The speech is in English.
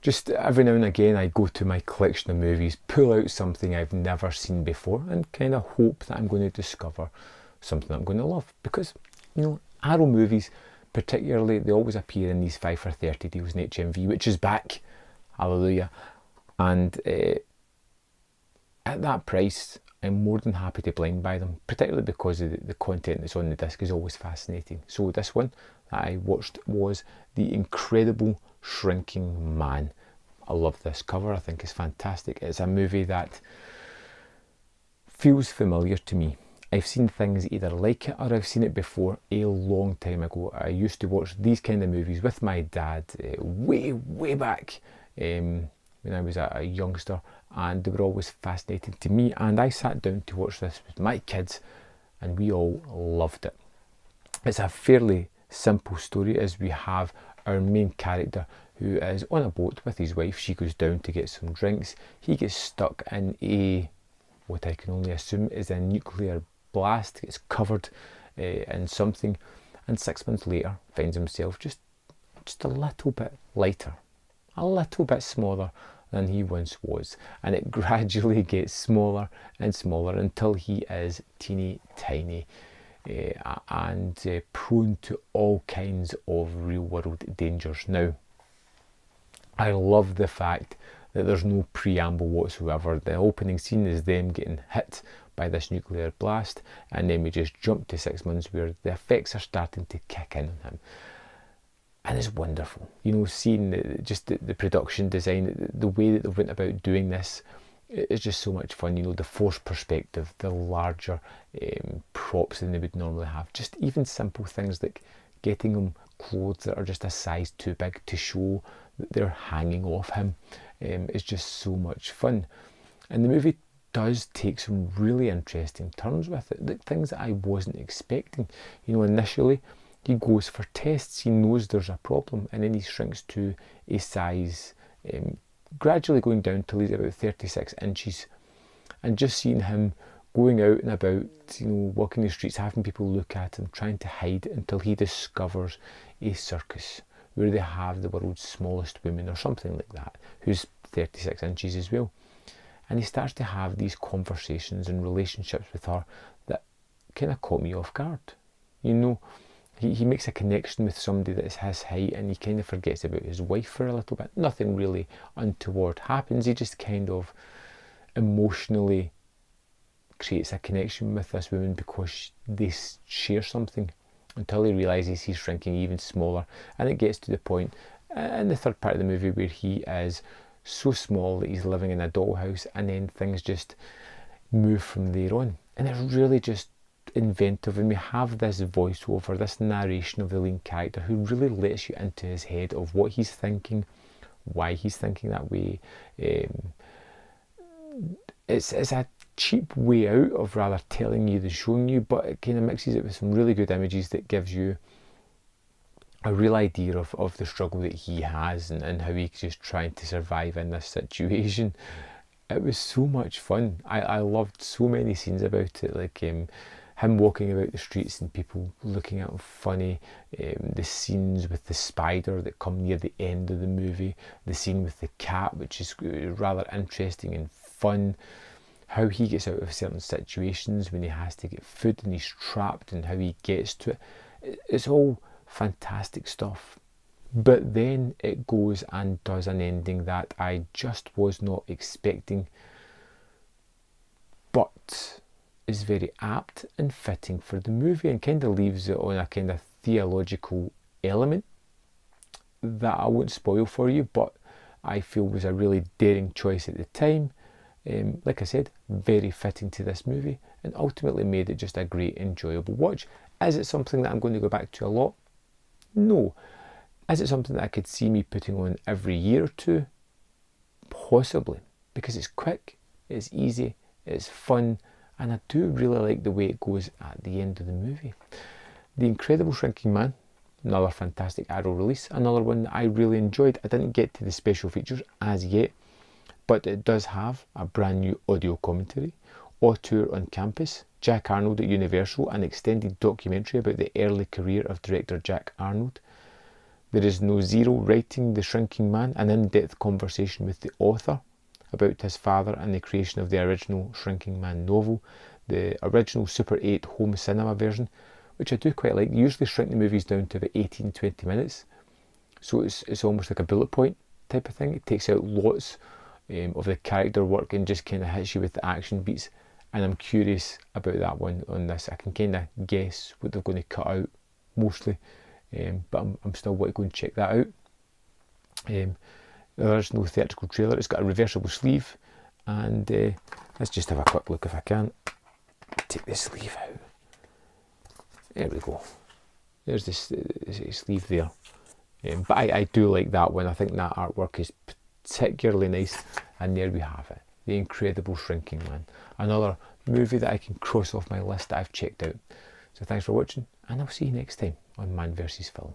Just every now and again I go to my collection of movies, pull out something I've never seen before and kind of hope that I'm going to discover something I'm going to love. Because, you know, Arrow movies, particularly, they always appear in these 5 for 30 deals in HMV, which is back, hallelujah. And at that price, I'm more than happy to blind buy them, particularly because of the content that's on the disc is always fascinating. So this one that I watched was The Incredible Shrinking Man. I love this cover, I think it's fantastic. It's a movie that feels familiar to me. I've seen things either like it or I've seen it before a long time ago. I used to watch these kind of movies with my dad way back when I was a youngster, and they were always fascinating to me, and I sat down to watch this with my kids and we all loved it. It's a fairly simple story, as we have our main character who is on a boat with his wife. She goes down to get some drinks. He gets stuck in what I can only assume is a nuclear blast, gets covered in something, and 6 months later finds himself just a little bit lighter, a little bit smaller than he once was, and it gradually gets smaller and smaller until he is teeny tiny and prone to all kinds of real world dangers. Now, I love the fact that there's no preamble whatsoever. The opening scene is them getting hit by this nuclear blast, and then we just jump to 6 months where the effects are starting to kick in on him. And it's wonderful, you know, seeing the production design, the way that they went about doing this is just so much fun. You know, the forced perspective, the larger props than they would normally have. Just even simple things like getting them clothes that are just a size too big to show that they're hanging off him is just so much fun. And the movie does take some really interesting turns with it, like things that I wasn't expecting. You know, initially he goes for tests, he knows there's a problem, and then he shrinks to a size, gradually going down till he's about 36 inches. And just seeing him going out and about, you know, walking the streets, having people look at him, trying to hide until he discovers a circus where they have the world's smallest woman or something like that, who's 36 inches as well. And he starts to have these conversations and relationships with her that kind of caught me off guard. You know, he makes a connection with somebody that is his height, and he kind of forgets about his wife for a little bit. Nothing really untoward happens. He just kind of emotionally creates a connection with this woman because they share something, until he realises he's shrinking even smaller. And it gets to the point in the third part of the movie where he is so small that he's living in a dollhouse, and then things just move from there on. And it's really just inventive, and we have this voiceover, this narration of the lead character who really lets you into his head of what he's thinking, why he's thinking that way. It's a cheap way out of rather telling you than showing you, but it kind of mixes it with some really good images that gives you a real idea of the struggle that he has and how he's just trying to survive in this situation. It was so much fun. I loved so many scenes about it, like him walking about the streets and people looking at him funny, the scenes with the spider that come near the end of the movie, the scene with the cat, which is rather interesting and fun, how he gets out of certain situations when he has to get food and he's trapped and how he gets to it. It's all fantastic stuff. But then it goes and does an ending that I just was not expecting, but is very apt and fitting for the movie, and kind of leaves it on a kind of theological element that I won't spoil for you, but I feel was a really daring choice at the time. Like I said, very fitting to this movie, and ultimately made it just a great, enjoyable watch. Is it something that I'm going to go back to a lot? No. Is it something that I could see me putting on every year or two? Possibly, because it's quick, it's easy, it's fun, and I do really like the way it goes at the end of the movie. The Incredible Shrinking Man, another fantastic Arrow release, another one that I really enjoyed. I didn't get to the special features as yet, but it does have a brand new audio commentary, Auteur on Campus, Jack Arnold at Universal, an extended documentary about the early career of director Jack Arnold. There is no Zero writing The Shrinking Man, an in-depth conversation with the author about his father and the creation of the original Shrinking Man novel, the original Super 8 home cinema version, which I do quite like. They usually shrink the movies down to about 18-20 minutes, so it's almost like a bullet point type of thing. It takes out lots of the character work and just kind of hits you with the action beats, and I'm curious about that one on this. I can kind of guess what they're going to cut out mostly, but I'm still want to go and check that out. There's no theatrical trailer. It's got a reversible sleeve, and let's just have a quick look if I can. Take the sleeve out. There we go. There's this sleeve there. But I do like that one. I think that artwork is particularly nice. And there we have it. The Incredible Shrinking Man. Another movie that I can cross off my list that I've checked out. So thanks for watching, and I'll see you next time on Man vs Film.